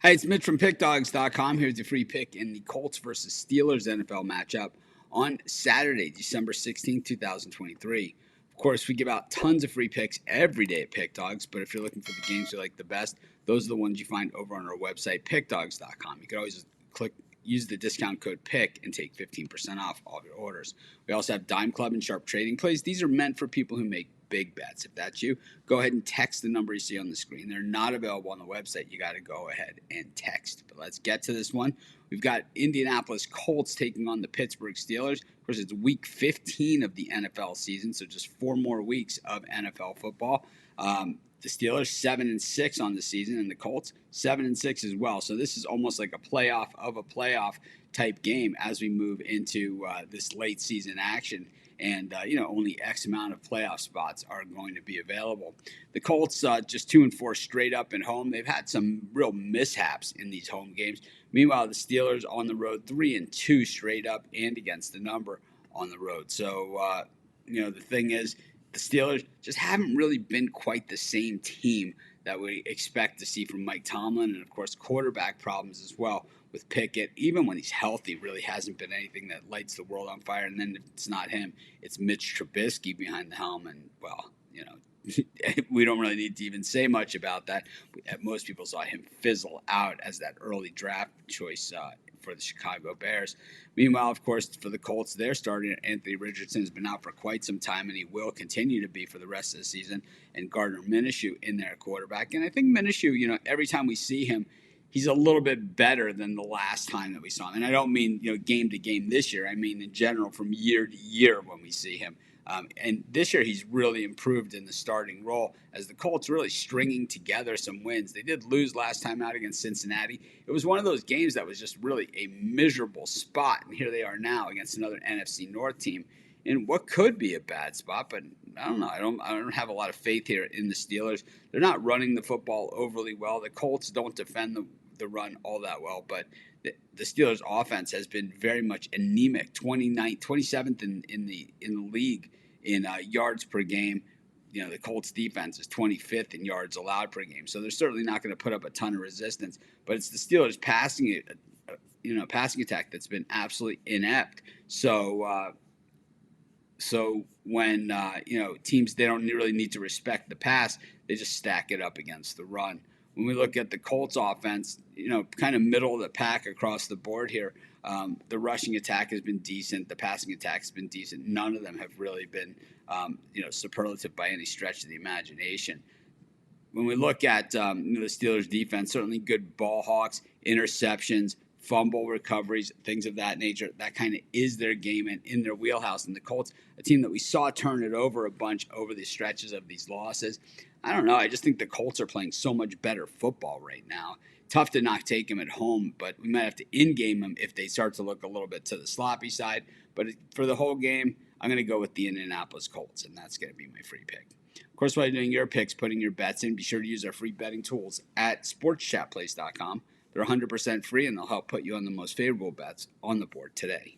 Hi, it's Mitch from Pickdawgz.com. Here's your free pick in the Colts versus Steelers NFL matchup on Saturday, December 16th, 2023. Of course, we give out tons of free picks every day at Pickdawgz, but if you're looking for the games you like the best, those are the ones you find over on our website, Pickdawgz.com. You can always just use the discount code PICK and take 15% off all of your orders. We also have Dime Club and Sharp Trading Plays. These are meant for people who make big bets. If that's you, go ahead and text the number you see on the screen. They're not available on the website. You got to go ahead and text. But let's get to this one. We've got Indianapolis Colts taking on the Pittsburgh Steelers. Of course, it's week 15 of the NFL season, so just 4 more weeks of NFL football. The Steelers 7-6 on the season, and the Colts 7-6 as well. So this is almost like a playoff of a playoff type game as we move into this late season action. And only X amount of playoff spots are going to be available. The Colts just 2-4 straight up at home. They've had some real mishaps in these home games. Meanwhile, the Steelers on the road 3-2 straight up and against the number on the road. So the thing is, the Steelers just haven't really been quite the same team that we expect to see from Mike Tomlin, and of course quarterback problems as well with Pickett. Even when he's healthy, really hasn't been anything that lights the world on fire. And then if it's not him, it's Mitch Trubisky behind the helm, and we don't really need to even say much about that. Most people saw him fizzle out as that early draft choice for the Chicago Bears. Meanwhile, of course, for the Colts, their starter, Anthony Richardson, has been out for quite some time, and he will continue to be for the rest of the season. And Gardner Minshew in their quarterback. And I think Minshew, every time we see him, he's a little bit better than the last time that we saw him. And I don't mean, game to game this year. I mean, in general, from year to year when we see him. And this year, he's really improved in the starting role as the Colts really stringing together some wins. They did lose last time out against Cincinnati. It was one of those games that was just really a miserable spot. And here they are now against another NFC North team in what could be a bad spot. But I don't know. I don't have a lot of faith here in the Steelers. They're not running the football overly well. The Colts don't defend the run all that well, but the Steelers' offense has been very much anemic. 27th in the league in yards per game. The Colts' defense is 25th in yards allowed per game, so they're certainly not going to put up a ton of resistance. But it's the Steelers' passing attack that's been absolutely inept. So when teams, they don't really need to respect the pass, they just stack it up against the run. When we look at the Colts offense, kind of middle of the pack across the board here. The rushing attack has been decent. The passing attack has been decent. None of them have really been, superlative by any stretch of the imagination. When we look at the Steelers' defense, certainly good ball hawks, interceptions, fumble recoveries, things of that nature. That kind of is their game and in their wheelhouse. And the Colts, a team that we saw turn it over a bunch over the stretches of these losses. I don't know. I just think the Colts are playing so much better football right now. Tough to not take them at home, but we might have to in-game them if they start to look a little bit to the sloppy side. But for the whole game, I'm going to go with the Indianapolis Colts, and that's going to be my free pick. Of course, while you're doing your picks, putting your bets in, be sure to use our free betting tools at sportschatplace.com. They're 100% free, and they'll help put you on the most favorable bets on the board today.